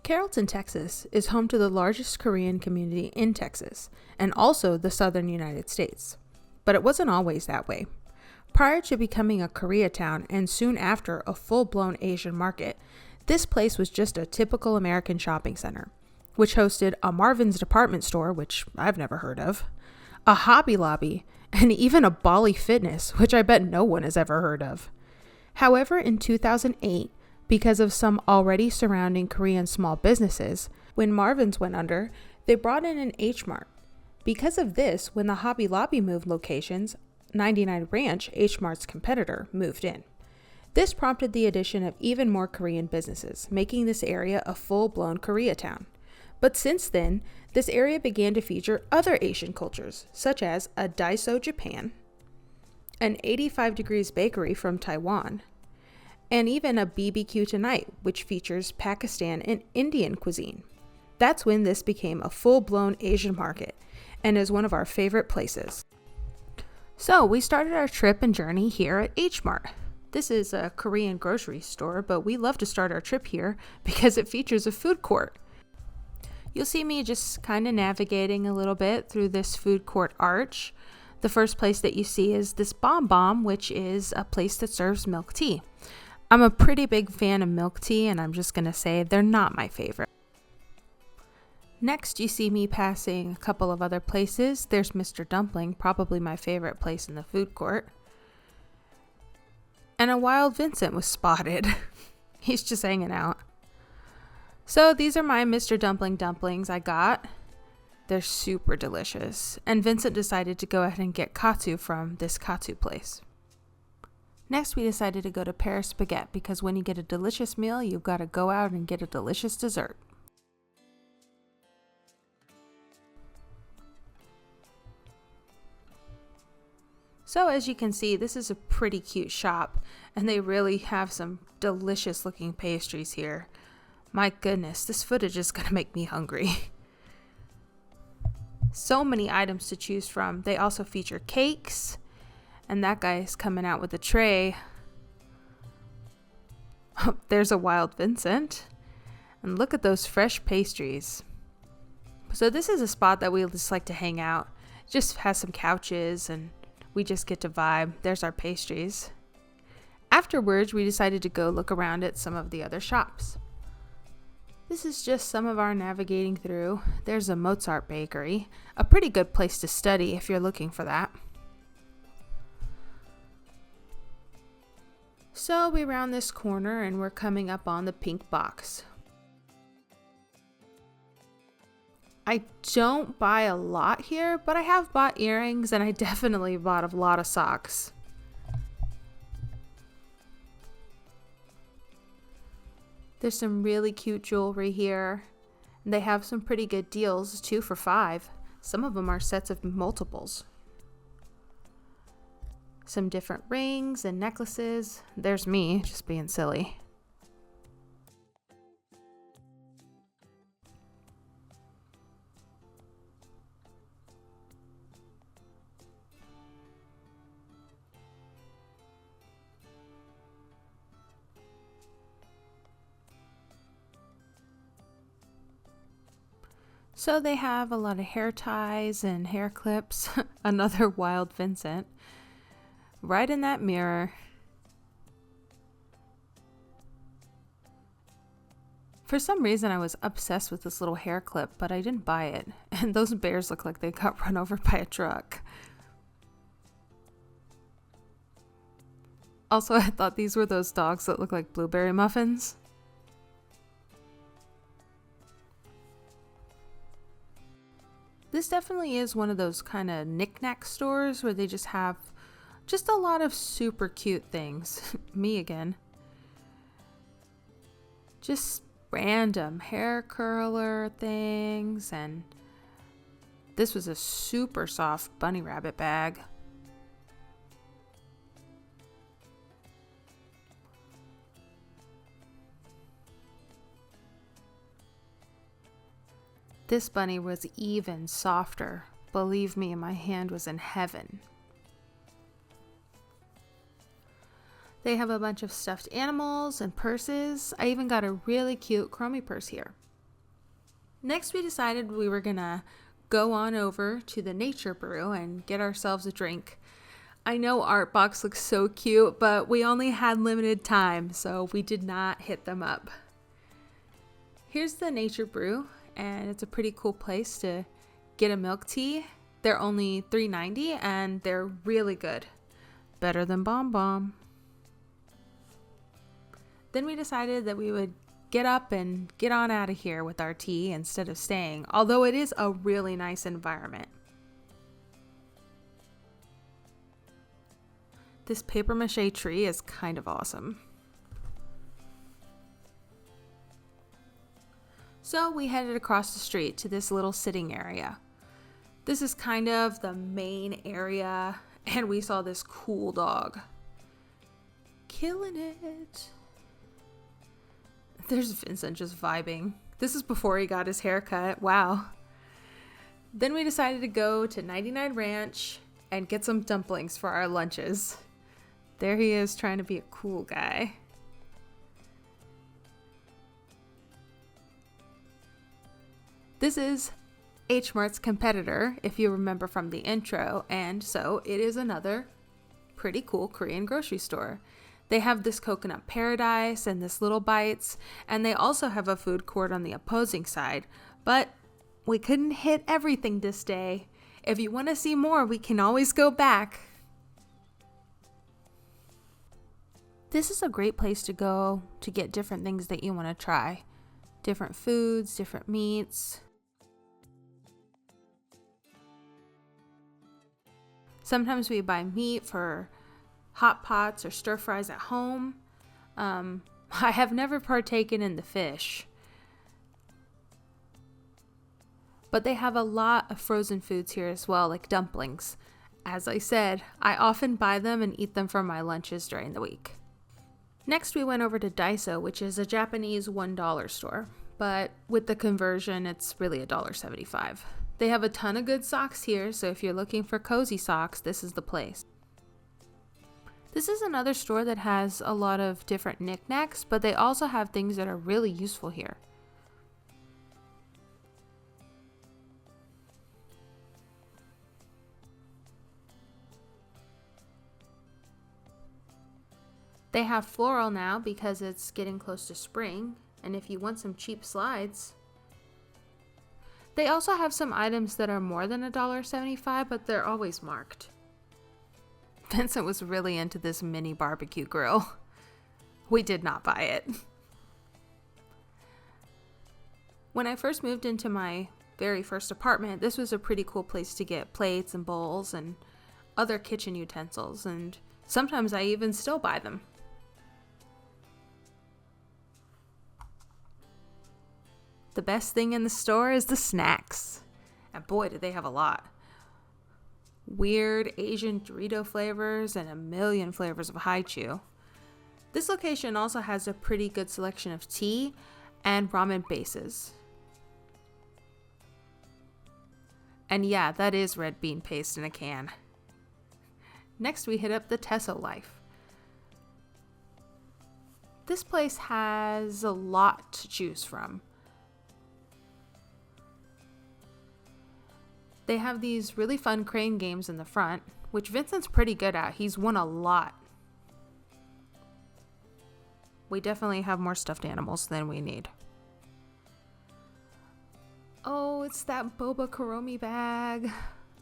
Carrollton, Texas is home to the largest Korean community in Texas and also the southern United States. But it wasn't always that way. Prior to becoming a Koreatown and soon after a full-blown Asian market, this place was just a typical American shopping center, which hosted a Marvin's department store, which I've never heard of, a Hobby Lobby, and even a Bali Fitness, which I bet no one has ever heard of. However, in 2008, because of some already surrounding Korean small businesses, when Marvin's went under, they brought in an H Mart. Because of this, when the Hobby Lobby moved locations, 99 Ranch, H Mart's competitor, moved in. This prompted the addition of even more Korean businesses, making this area a full-blown Koreatown. But since then, this area began to feature other Asian cultures, such as a Daiso Japan, an 85 Degrees Bakery from Taiwan, and even a BBQ Tonight, which features Pakistan and Indian cuisine. That's when this became a full-blown Asian market and is one of our favorite places. So we started our trip and journey here at H Mart. This is a Korean grocery store, but we love to start our trip here because it features a food court. You'll see me just kind of navigating a little bit through this food court arch. The first place that you see is this Bomb Bomb, which is a place that serves milk tea. I'm a pretty big fan of milk tea, and I'm just going to say they're not my favorite. Next, you see me passing a couple of other places. There's Mr. Dumpling, probably my favorite place in the food court. And a wild Vincent was spotted. He's just hanging out. So these are my Mr. Dumpling dumplings I got. They're super delicious. And Vincent decided to go ahead and get katsu from this katsu place. Next, we decided to go to Paris Baguette because when you get a delicious meal, you've got to go out and get a delicious dessert. So as you can see, this is a pretty cute shop, and they really have some delicious looking pastries here. My goodness, this footage is going to make me hungry. So many items to choose from. They also feature cakes. And that guy is coming out with a tray. Oh, there's a wild Vincent. And look at those fresh pastries. So this is a spot that we just like to hang out. It just has some couches and we just get to vibe. There's our pastries. Afterwards, we decided to go look around at some of the other shops. This is just some of our navigating through. There's a Mozart bakery. A pretty good place to study if you're looking for that. So we round this corner and we're coming up on the pink box. I don't buy a lot here, but I have bought earrings and I definitely bought a lot of socks. There's some really cute jewelry here. And they have some pretty good deals, 2 for $5. Some of them are sets of multiples. Some different rings and necklaces. There's me, just being silly. So they have a lot of hair ties and hair clips. Another wild Vincent. Right in that mirror. For some reason, I was obsessed with this little hair clip, but I didn't buy it. And those bears look like they got run over by a truck. Also, I thought these were those dogs that look like blueberry muffins. This definitely is one of those kind of knick-knack stores where they just have just a lot of super cute things. Me again. Just random hair curler things, and this was a super soft bunny rabbit bag. This bunny was even softer. Believe me, my hand was in heaven. They have a bunch of stuffed animals and purses. I even got a really cute chromie purse here. Next, we decided we were gonna go on over to the Nature Brew and get ourselves a drink. I know Art Box looks so cute, but we only had limited time, so we did not hit them up. Here's the Nature Brew, and it's a pretty cool place to get a milk tea. They're only $3.90 and they're really good. Better than Bomb Bomb. Then we decided that we would get up and get on out of here with our tea instead of staying, although it is a really nice environment. This paper mache tree is kind of awesome. So we headed across the street to this little sitting area. This is kind of the main area, and we saw this cool dog. Killing it. There's Vincent just vibing. This is before he got his hair cut. Wow. Then we decided to go to 99 Ranch and get some dumplings for our lunches. There he is trying to be a cool guy. This is H Mart's competitor, if you remember from the intro, and so it is another pretty cool Korean grocery store. They have this coconut paradise and this little bites, and they also have a food court on the opposing side, but we couldn't hit everything this day. If you want to see more, we can always go back. This is a great place to go to get different things that you want to try. Different foods, different meats. Sometimes we buy meat for hot pots or stir fries at home. I have never partaken in the fish. But they have a lot of frozen foods here as well, like dumplings. As I said, I often buy them and eat them for my lunches during the week. Next, we went over to Daiso, which is a Japanese $1 store. But with the conversion, it's really $1.75. They have a ton of good socks here, so if you're looking for cozy socks, this is the place. This is another store that has a lot of different knickknacks, but they also have things that are really useful here. They have floral now because it's getting close to spring, and if you want some cheap slides. They also have some items that are more than $1.75, but they're always marked. Vincent was really into this mini barbecue grill. We did not buy it. When I first moved into my very first apartment, this was a pretty cool place to get plates and bowls and other kitchen utensils, and sometimes I even still buy them. The best thing in the store is the snacks. And boy, did they have a lot. Weird Asian Dorito flavors and a million flavors of haichu. This location also has a pretty good selection of tea and ramen bases. And yeah, that is red bean paste in a can. Next, we hit up the Tesso Life. This place has a lot to choose from. They have these really fun crane games in the front, which Vincent's pretty good at. He's won a lot. We definitely have more stuffed animals than we need. Oh, it's that boba kuromi bag.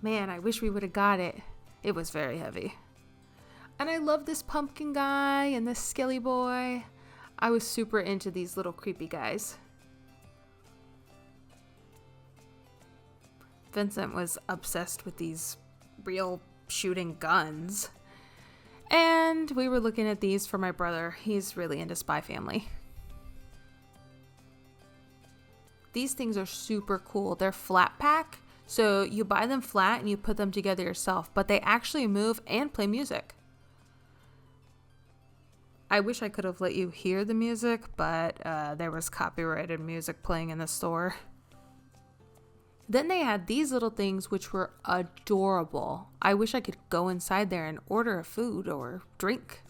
Man, I wish we would have got it. It was very heavy. And I love this pumpkin guy and this skelly boy. I was super into these little creepy guys. Vincent was obsessed with these real shooting guns. And we were looking at these for my brother. He's really into Spy Family. These things are super cool. They're flat pack, so you buy them flat and you put them together yourself, but they actually move and play music. I wish I could have let you hear the music, but there was copyrighted music playing in the store. Then they had these little things which were adorable. I wish I could go inside there and order a food or drink.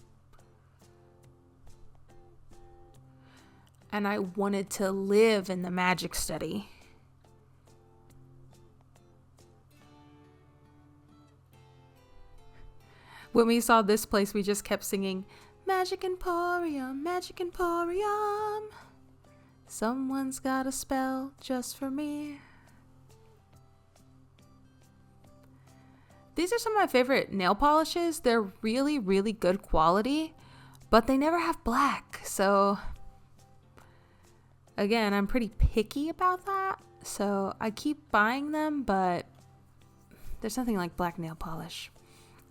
And I wanted to live in the magic study. When we saw this place, we just kept singing, Magic Emporium, Magic Emporium. Someone's got a spell just for me. These are some of my favorite nail polishes. They're really, really good quality, but they never have black. So again, I'm pretty picky about that. So I keep buying them, but there's nothing like black nail polish.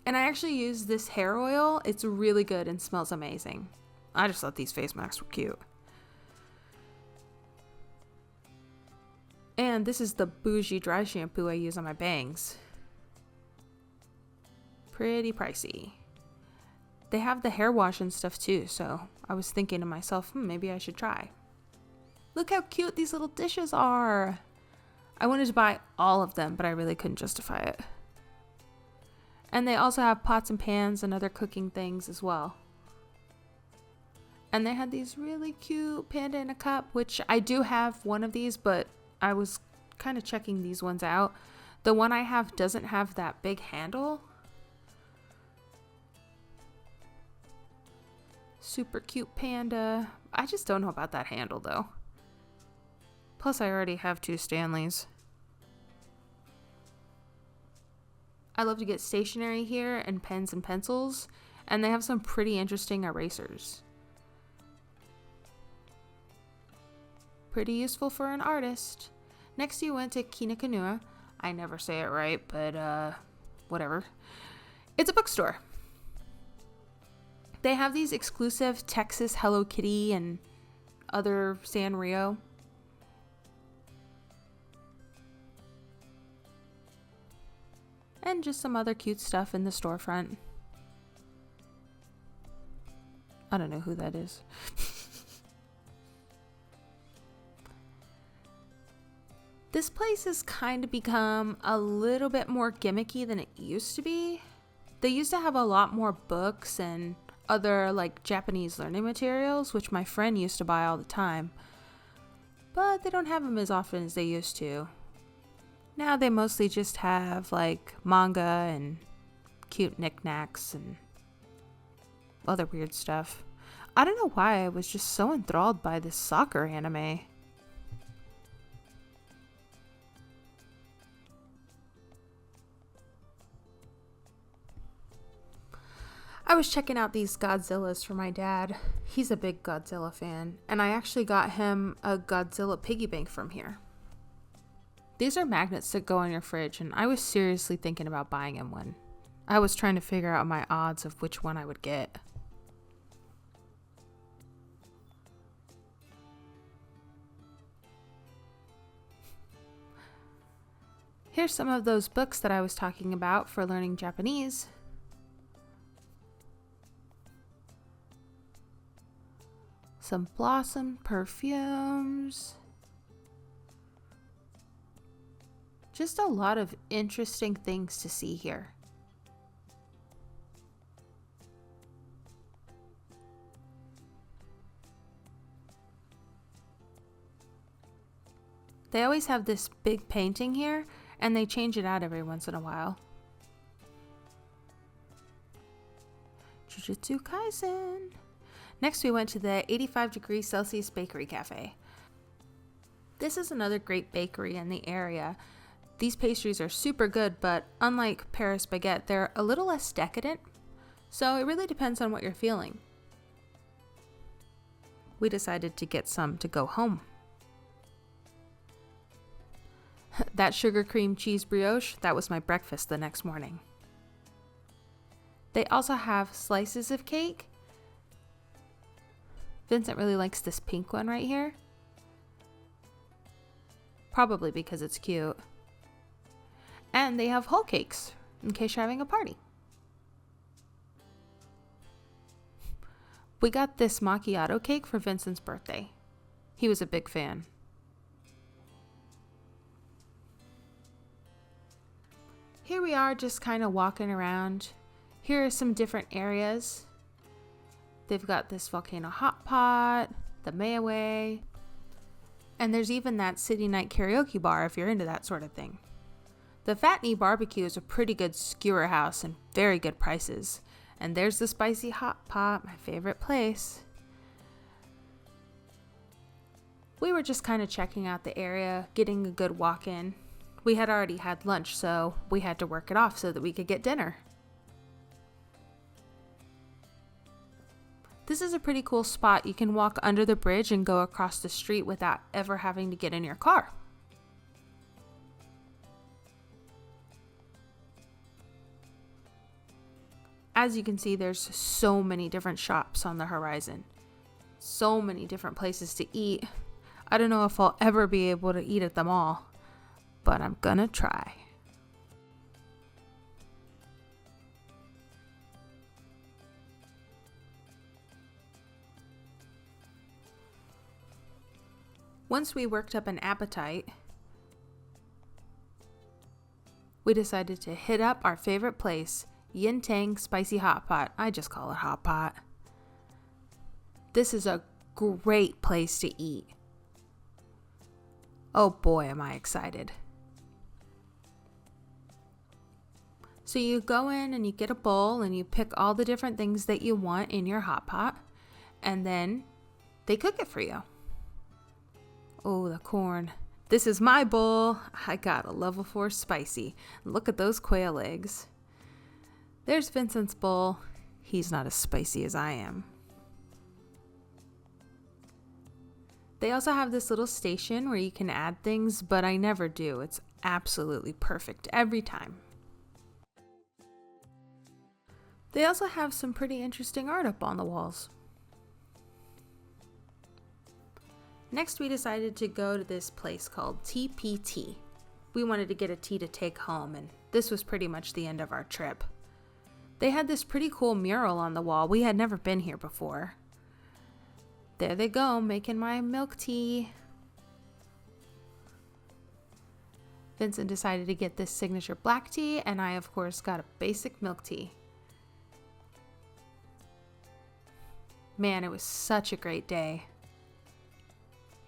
And I actually use this hair oil. It's really good and smells amazing. I just thought these face masks were cute. And this is the bougie dry shampoo I use on my bangs. Pretty pricey. They have the hair wash and stuff too, so I was thinking to myself, maybe I should try. Look how cute these little dishes are. I wanted to buy all of them, but I really couldn't justify it. And they also have pots and pans and other cooking things as well. And they had these really cute panda in a cup, which I do have one of these, but I was kind of checking these ones out. The one I have doesn't have that big handle. Super cute panda. I just don't know about that handle though. Plus I already have 2 Stanleys. I love to get stationery here and pens and pencils, and they have some pretty interesting erasers. Pretty useful for an artist. Next we went to Kinakanua. I never say it right, but whatever. It's a bookstore. They have these exclusive Texas Hello Kitty and other Sanrio. And just some other cute stuff in the storefront. I don't know who that is. This place has kind of become a little bit more gimmicky than it used to be. They used to have a lot more books and other like Japanese learning materials, which my friend used to buy all the time. But they don't have them as often as they used to. Now they mostly just have like manga and cute knickknacks and other weird stuff. I don't know why I was just so enthralled by this soccer anime. I was checking out these Godzillas for my dad. He's a big Godzilla fan, and I actually got him a Godzilla piggy bank from here. These are magnets that go on your fridge, and I was seriously thinking about buying him one. I was trying to figure out my odds of which one I would get. Here's some of those books that I was talking about for learning Japanese. Some Blossom perfumes. Just a lot of interesting things to see here. They always have this big painting here, and they change it out every once in a while. Jujutsu Kaisen. Next, we went to the 85 Celsius Bakery Cafe. This is another great bakery in the area. These pastries are super good, but unlike Paris baguette, they're a little less decadent. So it really depends on what you're feeling. We decided to get some to go home. That sugar cream cheese brioche, that was my breakfast the next morning. They also have slices of cake. Vincent really likes this pink one right here. Probably because it's cute. And they have whole cakes in case you're having a party. We got this macchiato cake for Vincent's birthday. He was a big fan. Here we are just kind of walking around. Here are some different areas. They've got this volcano hot pot, the Maeway, and there's even that city night karaoke bar if you're into that sort of thing. The Fat Knee Barbecue is a pretty good skewer house and very good prices. And there's the spicy hot pot, my favorite place. We were just kind of checking out the area, getting a good walk in. We had already had lunch, so we had to work it off so that we could get dinner. This is a pretty cool spot. You can walk under the bridge and go across the street without ever having to get in your car. As you can see, there's so many different shops on the horizon. So many different places to eat. I don't know if I'll ever be able to eat at them all, but I'm gonna try. Once we worked up an appetite, we decided to hit up our favorite place, Yin Tang Spicy Hot Pot. I just call it Hot Pot. This is a great place to eat. Oh boy, am I excited. So you go in and you get a bowl and you pick all the different things that you want in your hot pot, and then they cook it for you. Oh, the corn. This is my bowl. I got a level 4 spicy. Look at those quail eggs. There's Vincent's bowl. He's not as spicy as I am. They also have this little station where you can add things, but I never do. It's absolutely perfect every time. They also have some pretty interesting art up on the walls. Next, we decided to go to this place called TPT. We wanted to get a tea to take home, and this was pretty much the end of our trip. They had this pretty cool mural on the wall. We had never been here before. There they go, making my milk tea. Vincent decided to get this signature black tea, and I, of course, got a basic milk tea. Man, it was such a great day.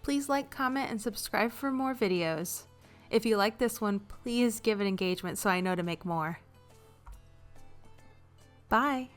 Please like, comment, and subscribe for more videos. If you like this one, please give it engagement so I know to make more. Bye.